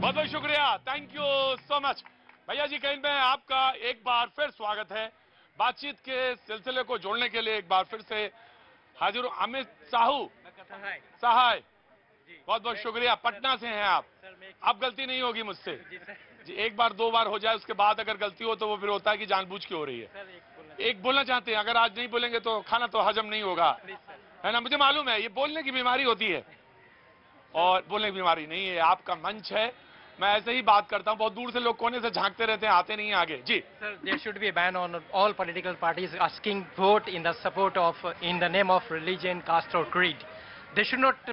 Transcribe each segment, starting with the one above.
बहुत बहुत शुक्रिया, थैंक यू सो मच। भैया जी कहीं में आपका एक बार फिर स्वागत है। बातचीत के सिलसिले को जोड़ने के लिए एक बार फिर से हाजिर हूं। अमित साहू सहाय, बहुत बहुत शुक्रिया। पटना से हैं आप। अब गलती नहीं होगी मुझसे जी, एक बार दो बार हो जाए, उसके बाद अगर गलती हो तो वो फिर होता है कि जानबूझ के हो रही है। एक बोलना चाहते हैं, अगर आज नहीं बोलेंगे तो खाना तो हजम नहीं होगा, है ना? मुझे मालूम है ये बोलने की बीमारी होती है और बोलने की बीमारी नहीं है। आपका मंच है, मैं ऐसे ही बात करता हूं। बहुत दूर से लोग कोने से झांकते रहते हैं, आते नहीं हैं आगे जी। Sir, there should be a ban on all political parties asking vote in the support of, in the name of religion, caste or creed. They should not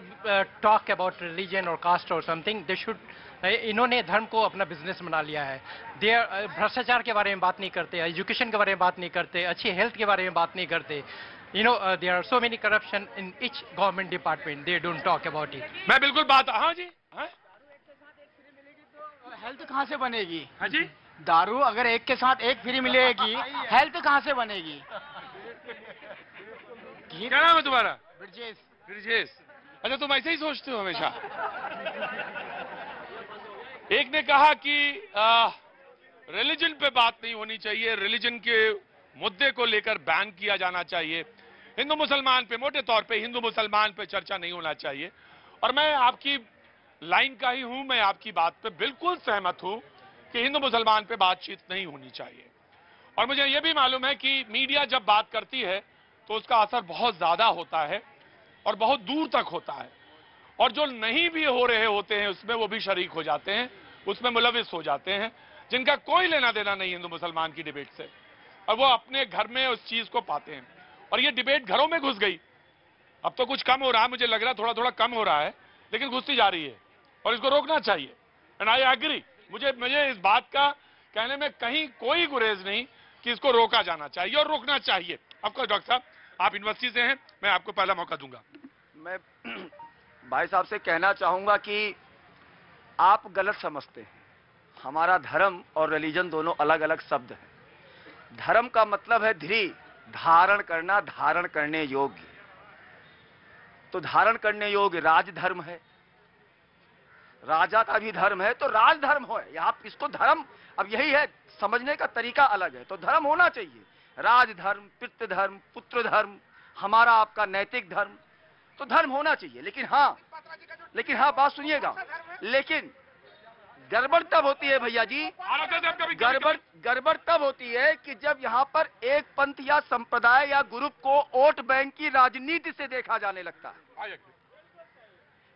talk about religion or caste or something. They should इन्होंने धर्म को अपना business बना लिया है। दे भ्रष्टाचार के बारे में बात नहीं करते, एजुकेशन के बारे में बात नहीं करते, अच्छी हेल्थ के बारे में बात नहीं करते। there are so many corruption in each government department. They don't talk about it. मैं बिल्कुल बात, हाँ जी, हाँ हेल्थ कहाँ से बनेगी? हाँ जी, दारू अगर एक के साथ एक फ्री मिलेगी, हेल्थ कहाँ से बनेगी? क्या नाम है तुम्हारा? ब्रिजेश। ब्रिजेश, अच्छा तुम ऐसे ही सोचते हो हमेशा। एक ने कहा कि रिलीजन पे बात नहीं होनी चाहिए, रिलीजन के मुद्दे को लेकर बैन किया जाना चाहिए, हिंदू मुसलमान पे, मोटे तौर पे हिंदू मुसलमान पे चर्चा नहीं होना चाहिए। और मैं आपकी लाइन का ही हूं, मैं आपकी बात पे बिल्कुल सहमत हूं कि हिंदू मुसलमान पे बातचीत नहीं होनी चाहिए। और मुझे यह भी मालूम है कि मीडिया जब बात करती है तो उसका असर बहुत ज्यादा होता है और बहुत दूर तक होता है, और जो नहीं भी हो रहे होते हैं उसमें वो भी शरीक हो जाते हैं, उसमें मुलविस हो जाते हैं, जिनका कोई लेना देना नहीं हिंदू मुसलमान की डिबेट से, और वो अपने घर में उस चीज को पाते हैं। और ये डिबेट घरों में घुस गई। अब तो कुछ कम हो रहा है, मुझे लग रहा है थोड़ा थोड़ा कम हो रहा है, लेकिन घुसती जा रही है और इसको रोकना चाहिए। एंड आई एग्री, मुझे इस बात का कहने में कहीं कोई गुरेज नहीं कि इसको रोका जाना चाहिए और रोकना चाहिए। आपको डॉक्टर साहब, आप यूनिवर्सिटी से हैं, मैं आपको पहला मौका दूंगा। मैं भाई साहब से कहना चाहूंगा कि आप गलत समझते हैं। हमारा धर्म और रिलीजन दोनों अलग अलग शब्द हैं। धर्म का मतलब है धृ, धारण करना, धारण करने योग्य। तो धारण करने योग्य राजधर्म है, राजा का भी धर्म है, तो राजधर्म हो। आप इसको धर्म, अब यही है, समझने का तरीका अलग है। तो धर्म होना चाहिए, राजधर्म, पितृ धर्म, पुत्र धर्म, हमारा आपका नैतिक धर्म, तो धर्म होना चाहिए। लेकिन हाँ बात सुनिएगा, लेकिन गड़बड़ तब होती है भैया जी, गड़बड़ तब होती है कि जब यहाँ पर एक पंथ या संप्रदाय या ग्रुप को वोट बैंक की राजनीति से देखा जाने लगता है।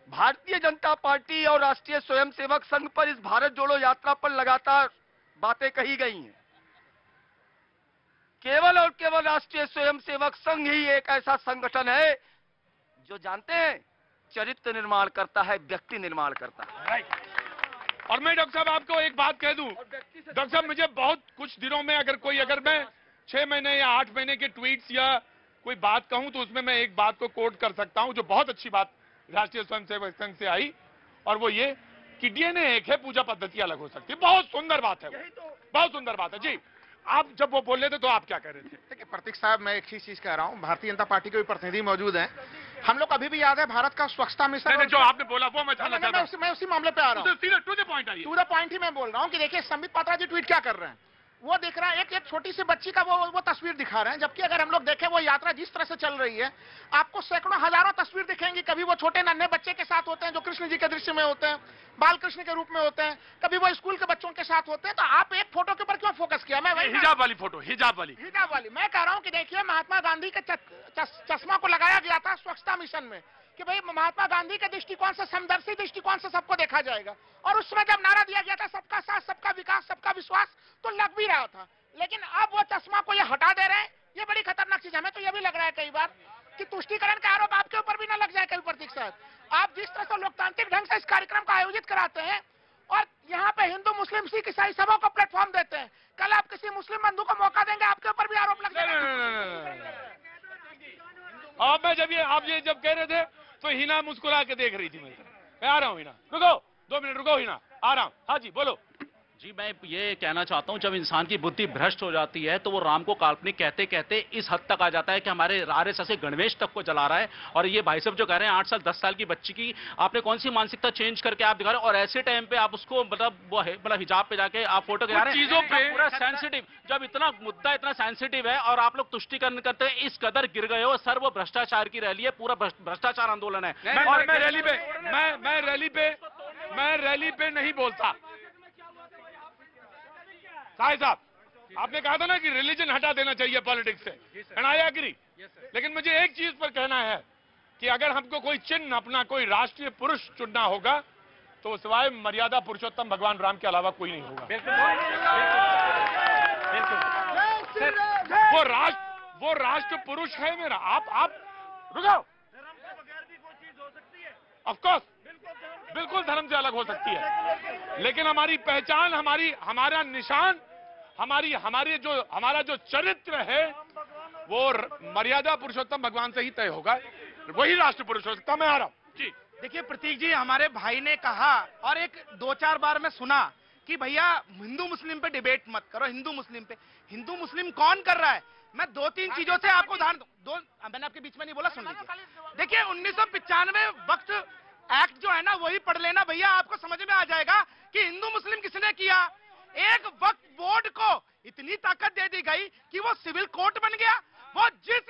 भारतीय जनता पार्टी और राष्ट्रीय स्वयंसेवक संघ पर इस भारत जोड़ो यात्रा पर लगातार बातें कही गई हैं। केवल और केवल राष्ट्रीय स्वयंसेवक संघ ही एक ऐसा संगठन है जो जानते हैं चरित्र निर्माण करता है, व्यक्ति निर्माण करता है। और मैं डॉक्टर साहब आपको एक बात कह दूं, डॉक्टर साहब मुझे बहुत कुछ दिनों में अगर मैं 6 महीने या 8 महीने के ट्वीट्स या कोई बात कहूं तो उसमें मैं एक बात को कोट कर सकता हूं, जो बहुत अच्छी बात राष्ट्रीय स्वयंसेवक संघ से आई, और वो ये कि डीएनए एक है, पूजा पद्धति अलग हो सकती है। बहुत सुंदर बात है, बहुत सुंदर बात है जी। आप जब वो बोल रहे थे तो आप क्या कह रहे थे? देखिए प्रतीक साहब, मैं एक ही चीज कह रहा हूँ, भारतीय जनता पार्टी के भी प्रतिनिधि मौजूद हैं। हम लोग अभी भी याद है भारत का स्वच्छता मिशन, जो आपने बोला वो मैं उसी मामले पे आ रहा हूँ। टू द पॉइंट ही मैं बोल रहा हूँ कि देखिए संबित पात्रा जी ट्वीट क्या कर रहे हैं। वो दिख रहा है एक छोटी सी बच्ची का वो तस्वीर दिखा रहे हैं, जबकि अगर हम लोग देखें वो यात्रा जिस तरह से चल रही है, आपको सैकड़ों हजारों तस्वीर दिखेंगी। कभी वो छोटे नन्हे बच्चे के साथ होते हैं जो कृष्ण जी के दृश्य में होते हैं, बाल कृष्ण के रूप में होते हैं, कभी वो स्कूल के बच्चों के साथ होते हैं। तो आप एक फोटो के ऊपर क्यों फोकस किया? मैं वही हिजाब वाली फोटो, हिजाब वाली मैं कह रहा हूँ कि देखिए महात्मा गांधी के चश्मा को लगाया गया था स्वच्छता मिशन में कि भाई महात्मा गांधी के दृष्टिकोण से, समदर्शी दृष्टिकोण से सबको देखा जाएगा। और उस समय जब नारा दिया गया था सबका साथ, सबका विकास, सबका विश्वास, तो लग भी रहा था। लेकिन अब वो चश्मा को ये हटा दे रहे हैं, ये बड़ी खतरनाक चीज। हमें तो ये भी लग रहा है कई बार कि तुष्टीकरण का आरोप आपके ऊपर भी ना लग जाए कभी। प्रतीक साहब, आप जिस तरह से लोकतांत्रिक ढंग से इस कार्यक्रम का आयोजित कराते हैं और यहाँ पे हिंदू, मुस्लिम, सिख, ईसाई सबों को प्लेटफॉर्म देते हैं, कल आप किसी मुस्लिम बंधु को मौका देंगे, आपके ऊपर भी आरोप लग जाएगा। आप ये जब कह रहे थे तो हिना मुस्कुरा के देख रही थी। मैं आ रहा हूँ हिना, रुको 2 मिनट रुको हिना, आ रहा हूँ। हाँ जी बोलो। जी मैं ये कहना चाहता हूं, जब इंसान की बुद्धि भ्रष्ट हो जाती है तो वो राम को काल्पनिक कहते कहते इस हद तक आ जाता है कि हमारे आरएसएस के गणवेश तक को जला रहा है। और ये भाई साहब जो कह रहे हैं 8 साल 10 साल की बच्ची की आपने कौन सी मानसिकता चेंज करके आप दिखा रहे हैं, और ऐसे टाइम पे आप उसको मतलब हिजाब पे जाके आप फोटो गिरा रहे हैं। चीजों पे पूरा सेंसिटिव, जब इतना मुद्दा इतना सेंसिटिव है और आप लोग तुष्टिकरण करते हैं, इस कदर गिर गए हो सर। वो भ्रष्टाचार की रैली है, पूरा भ्रष्टाचार आंदोलन है। मैं रैली पे नहीं बोलता साहब। आपने कहा था ना कि रिलीजन हटा देना चाहिए पॉलिटिक्स से, एंड आई एग्री। लेकिन मुझे एक चीज पर कहना है कि अगर हमको कोई चिन्ह, अपना कोई राष्ट्रीय पुरुष चुनना होगा तो सिवाय मर्यादा पुरुषोत्तम भगवान राम के अलावा कोई नहीं होगा। वो राष्ट्र पुरुष है मेरा। आप रुको, ऑफ कोर्स बिल्कुल धर्म से अलग हो सकती है, लेकिन हमारी पहचान, हमारा निशान, हमारा जो चरित्र है वो मर्यादा पुरुषोत्तम भगवान से ही तय होगा। वही राष्ट्र पुरुष हो सकता है। मैं आ रहा हूं जी। देखिए प्रतीक जी, हमारे भाई ने कहा और एक 2-4 बार मैं सुना कि भैया हिंदू मुस्लिम पे डिबेट मत करो। हिंदू मुस्लिम पे, हिंदू मुस्लिम कौन कर रहा है? मैं 2-3 चीजों से आपको उदाहरण दूं। मैंने आपके बीच में नहीं बोला, सुन लीजिए। देखिए 1995 वक्त एक्ट जो है ना वही पढ़ लेना भैया, आपको समझ में आ जाएगा कि हिंदू मुस्लिम किसने किया। एक वक्त बोर्ड को इतनी ताकत दे दी गई कि वो सिविल कोर्ट बन गया। वो जिस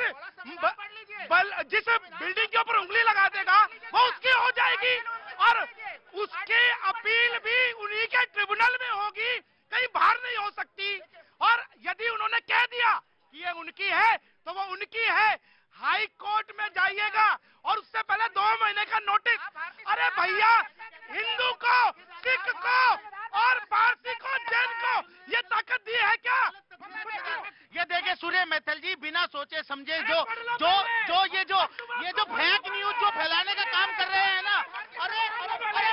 बिल्डिंग के ऊपर उंगली लगा देगा वो उसकी हो जाएगी, और उसकी अपील भी उन्हीं के ट्रिब्यूनल में होगी, कहीं बाहर नहीं हो सकती। और यदि उन्होंने कह दिया कि ये उनकी है तो वो उनकी है। हाई कोर्ट में जाइएगा और उससे पहले 2 महीने का नोटिस। अरे भैया, हिंदू को, सिख को और पारसी को, जैन को ये ताकत दी है क्या? ये देखिए सूर्य मैथिल जी, बिना सोचे समझे जो फेक न्यूज जो फैलाने का काम कर रहे हैं ना, अरे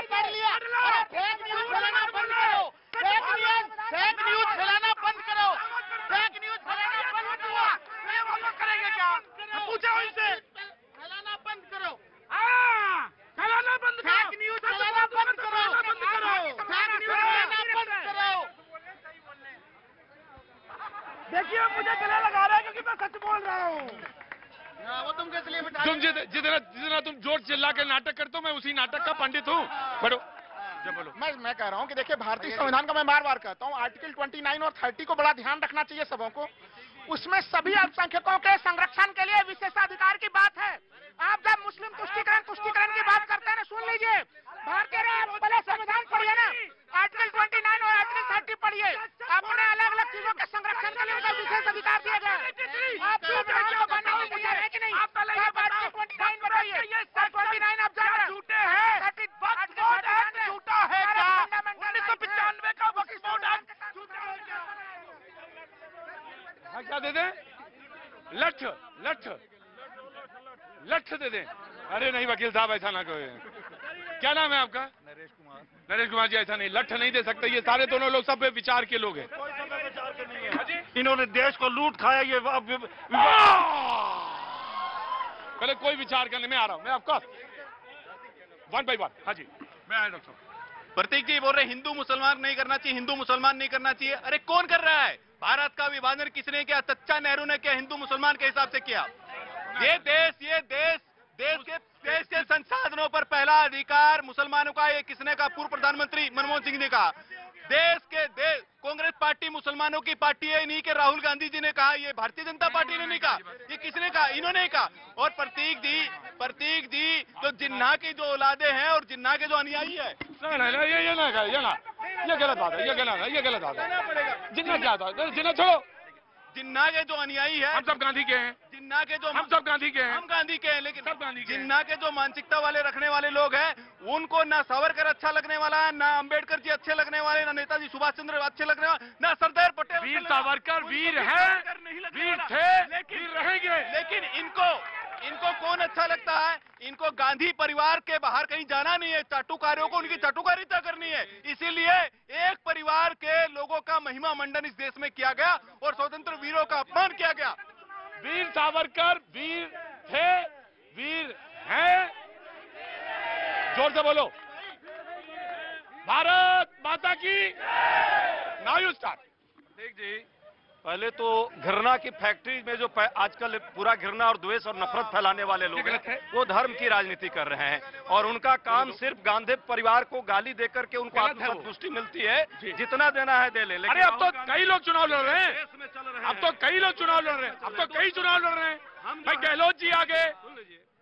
पढ़ लिया, अरे फेक न्यूज फैलाना बंद करो, फेक न्यूज फैलाना बंद करो, फेक न्यूज फैलाना बंद करो। वो लोग करेंगे क्या? पूछो उनसे। फैलाना बंद करो, फैलाना बंद करो, फेक न्यूज फैलाना बंद करो, फेक न्यूज फैलाना बंद करो। देखिए मुझे गले लगा रहा है क्योंकि मैं सच बोल रहा हूँ। वो तुम किस लिए बिठा? तुम जितना तुम जोर चिल्ला के नाटक करते हो, मैं उसी नाटक का पंडित हूँ। बोलो। मैं कह रहा हूँ कि देखिए भारतीय संविधान का मैं बार-बार कहता हूँ, आर्टिकल 29 और 30 को बड़ा ध्यान रखना चाहिए सबों को। उसमें सभी अल्पसंख्यकों के संरक्षण के लिए विशेषाधिकार की बात है। आप जब मुस्लिम तुष्टिकरण की बात करते हैं ना, सुन लीजिए, भारतीय पहले संविधान पढ़िए ना, आर्टिकल 29 और आर्टिकल 30 पढ़िए। अपने अलग-अलग चीजों के संरक्षण के लिए उन्हें विशेष अधिकार दिए गए। आप संविधान को बनने में मुझे है कि नहीं? आप पहले ये आर्टिकल 29 बताइए। 29 आप जान रहे झूठे हैं। वक्फ बोर्ड एक्ट झूठा है क्या? 1995 का वक्फ बोर्ड एक्ट झूठा है क्या? क्या दे दें? लठ दे दें? अरे नहीं वकील साहब, ऐसा ना कहो। क्या नाम है आपका? नरेश कुमार जी। ऐसा नहीं, लठ नहीं दे सकते। ये सारे दोनों लोग सब विचार के लोग हैं। इन्होंने देश को लूट खाया। ये पहले कोई विचार करने में आ रहा हूं मैं, आपका 1 by 1। हाँ जी, मैं आया डॉक्टर साहब। प्रतीक जी बोल रहे हिंदू मुसलमान नहीं करना चाहिए, हिंदू मुसलमान नहीं करना चाहिए। अरे कौन कर रहा है? भारत का विभाजन किसने किया? चचा नेहरू ने किया, हिंदू मुसलमान के हिसाब से किया। ये देश के संसाधनों पर पहला अधिकार मुसलमानों का ये किसने कहा? पूर्व प्रधानमंत्री मनमोहन सिंह ने कहा। कांग्रेस पार्टी मुसलमानों की पार्टी है, इन्हीं के राहुल गांधी जी ने कहा। ये भारतीय जनता पार्टी ने नहीं कहा, ये किसने कहा? इन्होंने कहा। और प्रतीक जी तो जिन्ना की जो औलादे हैं और जिन्ना के जो अनुयायी है, ये गलत बात है। ये गलत बात है। जिन्ना क्या था? जिन्ना छोड़ो। जिन्ना के जो अनुयायी है, हम सब गांधी के हैं। जिन्ना के जो हम सब गांधी के हैं। हम गांधी के हैं, लेकिन सब गांधी के हैं। जिन्ना के जो मानसिकता वाले रखने वाले लोग हैं, उनको ना सावरकर अच्छा लगने वाला है, ना अंबेडकर जी अच्छे लगने वाले, ना नेताजी सुभाष चंद्र अच्छे लगने वाले, ना सरदार पटेल। वीर सावरकर वीर है, वीर थे, वीर रहेंगे। लेकिन इनको कौन अच्छा लगता है? इनको गांधी परिवार के बाहर कहीं जाना नहीं है। चाटुकारियों को उनकी चाटुकारिता करनी है। इसीलिए एक परिवार के लोगों का महिमा मंडन इस देश में किया गया और स्वतंत्र वीरों का अपमान किया गया। वीर सावरकर वीर थे, वीर हैं। जोर से बोलो। भारत माता की। Now you start. देख जी, पहले तो घृणा की फैक्ट्री में जो आजकल पूरा घृणा और द्वेष और नफरत फैलाने वाले लोग हैं, वो धर्म की राजनीति कर रहे हैं और उनका काम सिर्फ गांधी परिवार को गाली देकर के उनको आत्मसंतुष्टि मिलती है, जितना देना है दे ले। अरे अब तो कई लोग चुनाव लड़ रहे हैं, अब तो कई लोग चुनाव लड़ रहे हैं, अब तो कई चुनाव लड़ रहे हैं। भाई गहलोत जी आ गए,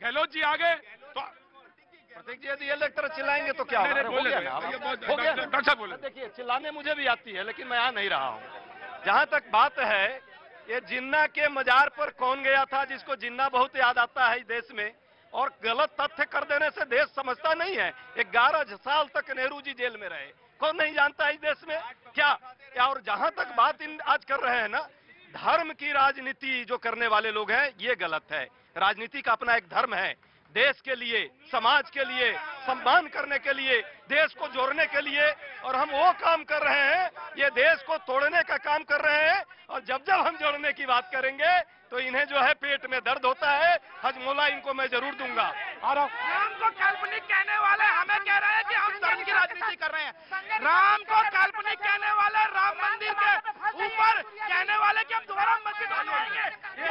गहलोत जी आ गए तो प्रतीक जी यदि ये लेकर चिल्लाएंगे तो क्या होगा? हो गया। डॉक्टर साहब बोले। देखिए, चिल्लाने मुझे भी आती है, लेकिन मैं आ नहीं रहा हूँ। जहां तक बात है, ये जिन्ना के मजार पर कौन गया था, जिसको जिन्ना बहुत याद आता है इस देश में, और गलत तथ्य कर देने से देश समझता नहीं है। 11 साल तक नेहरू जी जेल में रहे, कौन नहीं जानता है इस देश में क्या? और जहां तक बात इन आज कर रहे हैं ना, धर्म की राजनीति जो करने वाले लोग हैं, ये गलत है। राजनीति का अपना एक धर्म है, देश के लिए, समाज के लिए, सम्मान करने के लिए, देश को जोड़ने के लिए, और हम वो काम कर रहे हैं, ये देश को तोड़ने का काम कर रहे हैं। और जब जब हम जोड़ने की बात करेंगे तो इन्हें जो है पेट में दर्द होता है। हजमोला इनको मैं जरूर दूंगा। राम को काल्पनिक कहने वाले हमें कह रहे हैं कि हम धर्म की राजनीति कर रहे हैं। राम को काल्पनिक कहने वाले, राम मंदिर के ऊपर कहने वाले कि हम दोबारा मस्जिद बनवाएंगे।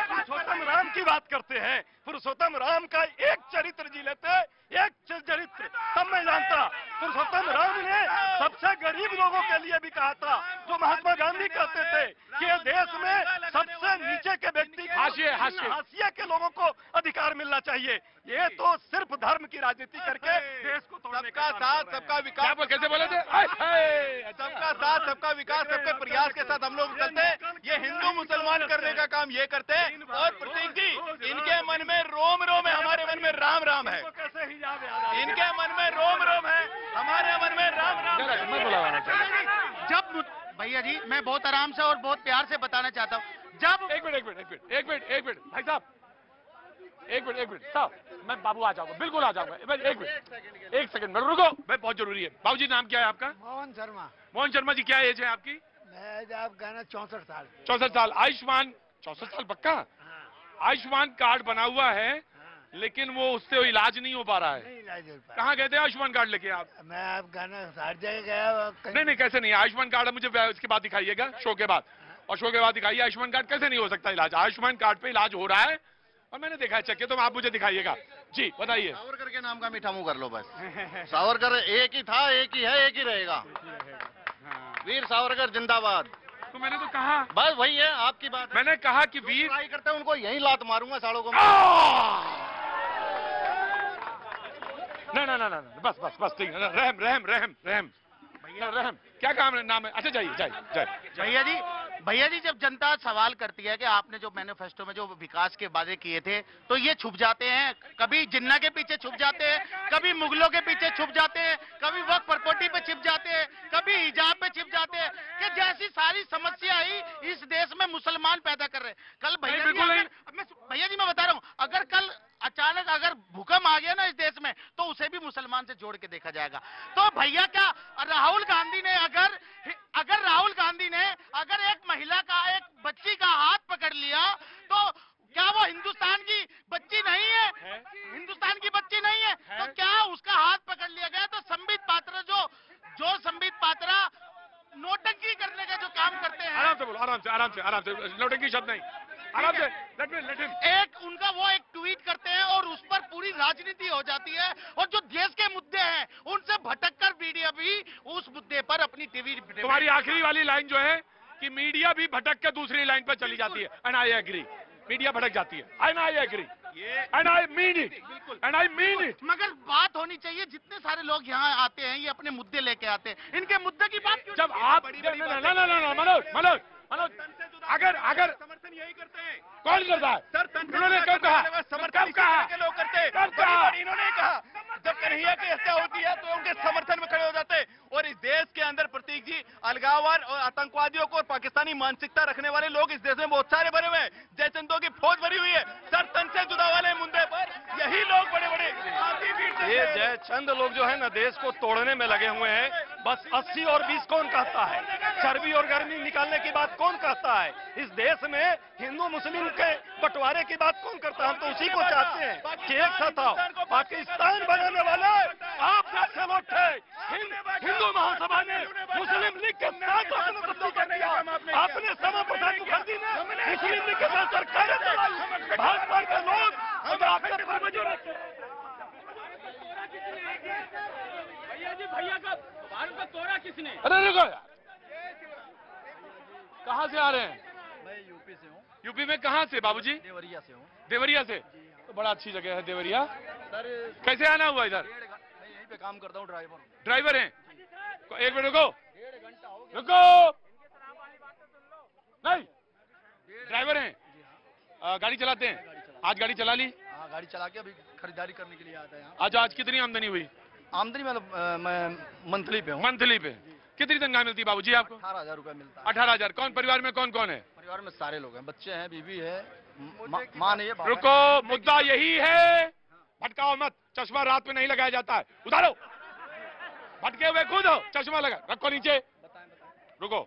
पुरुषोत्तम राम की बात करते हैं, पुरुषोत्तम राम का एक चरित्र जी लेते, एक चरित्र, तब मैं जानता। पुरुषोत्तम राम ने सबसे गरीब लोगों के लिए भी कहा था, जो महात्मा गांधी कहते थे कि ये देश में सबसे नीचे के व्यक्ति, हाशिए के लोगों को अधिकार मिलना चाहिए। ये तो सिर्फ धर्म की राजनीति करके देश को तोड़ने का साथ सबका विकास। कैसे बोले थे? सबका साथ सबका विकास, सबके प्रयास के साथ हम लोग चलते हैं। ये हिंदू मुसलमान करने का काम ये करते हैं। और प्रतीक जी, इनके मन में रोम रोम है, हमारे मन में राम राम है। इनके मन में रोम रोम है, हमारे मन में राम राम है। जब भैया जी, मैं बहुत आराम से और बहुत प्यार से बताना चाहता हूँ, जब एक मिनट भाई साहब, एक मिनट साहब, मैं बाबू आ जाऊंगा, बिल्कुल आ जाऊंगा। एक सेकंड में रुको, भाई बहुत जरूरी है। बाबूजी नाम क्या है आपका? मोहन शर्मा। मोहन शर्मा जी, क्या एज है आपकी? मैं आप कहना 64 साल। 64 साल। आयुष्मान 64 साल पक्का? आयुष्मान कार्ड बना हुआ है, लेकिन वो उससे इलाज नहीं हो पा रहा है। नहीं इलाज हो पा। कहाँ गए थे आयुष्मान कार्ड लेके आप? मैं आप गाना हर जगह गया। नहीं कैसे नहीं, आयुष्मान कार्ड मुझे उसके बाद दिखाइएगा, शो के बाद, और शो के बाद दिखाइए। आयुष्मान कार्ड कैसे नहीं हो सकता इलाज? आयुष्मान कार्ड पे इलाज हो रहा है और मैंने देखा है, चेक, तो आप मुझे दिखाइएगा। जी बताइए। सावरकर के नाम का मीठा मुंह कर लो बस। सावरकर एक ही था, एक ही है, एक ही रहेगा। वीर सावरकर जिंदाबाद। तो मैंने तो कहा, बस वही है आपकी बात। मैंने कहा कि वीर ट्राई करते हैं, उनको यही लात मारूंगा सालों को। ना बस ठीक है। रहम क्या काम है, नाम है? अच्छा जाइए। भैया जी जब जनता सवाल करती है कि आपने जो मैनिफेस्टो में जो विकास के वादे किए थे, तो ये छुप जाते हैं, कभी जिन्ना के पीछे छुप जाते हैं, कभी मुगलों के पीछे छुप जाते हैं, कभी वक्त प्रॉपर्टी पे छिप जाते हैं, कभी हिजाब पे छिप जाते हैं, कि जैसी सारी समस्या ही इस देश में मुसलमान पैदा कर रहे हैं। कल भैया जी मैं बता रहा हूँ, अगर कल अचानक अगर भूकंप आ गया ना इस देश में, तो उसे भी मुसलमान से जोड़ के देखा जाएगा। तो भैया क्या राहुल गांधी ने अगर एक महिला का, एक बच्ची का हाथ पकड़ लिया, तो क्या वो हिंदुस्तान की बच्ची नहीं है? हिंदुस्तान की बच्ची नहीं है, तो क्या उसका हाथ पकड़ लिया गया? तो संबित पात्रा जो संबित पात्रा नोटंकी करने का जो काम करते हैं। आराम से बोलो, आराम से, नोटंकी शब्द नहीं, आराम से। एक उनका वो एक ट्वीट करते हैं और उस पर पूरी राजनीति हो जाती है, और जो देश के मुद्दे हैं उनसे भटक कर मीडिया भी उस मुद्दे पर अपनी टीवी। तुम्हारी आखिरी वाली लाइन जो है कि मीडिया भी भटक के दूसरी लाइन पर चली जाती है, एंड आई एग्री। मीडिया भटक जाती है, and I agree, and I mean it. मगर बात होनी चाहिए, जितने सारे लोग यहाँ आते हैं ये अपने मुद्दे लेके आते हैं, इनके मुद्दे की बात क्यों? जब आप मनोज अगर समर्थन यही करते हैं। कौन करता है? सर, उन्होंने कब कहा? समर्थन के लोग करते हैं। इन्होंने कहा जब कन्हैया की हत्या होती है तो उनके समर्थन में खड़े हो जाते हैं। और इस देश के अंदर प्रतीक जी, अलगाववाद और आतंकवादियों को और पाकिस्तानी मानसिकता रखने वाले लोग इस देश में बहुत सारे भरे हुए हैं। जयचंदों की फौज भरी हुई है। सर, तन से जुदा वाले मुद्दे पर यही लोग बड़े बड़े हाथी पीटते ये थे। जयचंद लोग जो है ना देश को तोड़ने में लगे हुए हैं। बस 80 और 20 कौन कहता है? चर्बी और गर्मी निकालने की बात कौन कहता है? इस देश में हिंदू मुस्लिम के बंटवारे की बात कौन करता है? हम तो उसी को चाहते हैं कि एक साथ आओ। पाकिस्तान बनाने वाले आप जैसे लोग थे। हिंदू महासभा ने मुस्लिम लीग के साथ अपना तस्दीक किया। आपने श्यामा प्रसाद मुखर्जी ने मुस्लिम लीग के साथ सरकारें चलाई। भाजपा के लोग अगर आपके भैया का भारत का तोड़ा किसने? अरे रुको यार, कहाँ से आ रहे हैं? मैं यूपी से हूँ। यूपी में कहाँ से बाबूजी? देवरिया से हूँ। देवरिया से? तो बड़ा अच्छी जगह है देवरिया। सर कैसे आना हुआ इधर? मैं यहीं पे काम करता हूँ, ड्राइवर। ड्राइवर हैं? एक मिनट रुको, रुको, नहीं ड्राइवर हैं, गाड़ी चलाते हैं? आज गाड़ी चला ली? हाँ, गाड़ी चला के अभी खरीदारी करने के लिए आता है यहाँ। आज कितनी आमदनी हुई? आमदनी मतलब मैं मंथली पे हूँ। मंथली पे कितनी तनख्वाह मिलती है बाबूजी आपको? 18,000 रुपये मिलता है। 18,000। कौन परिवार में कौन कौन है? परिवार में सारे लोग हैं, बच्चे हैं, बीवी है, माँ नहीं है। रुको, मुद्दा यही है, भटकाओ मत। चश्मा रात में नहीं लगाया जाता है, उतारो। भटके हुए खुद हो, चश्मा लगा रखो नीचे। रुको,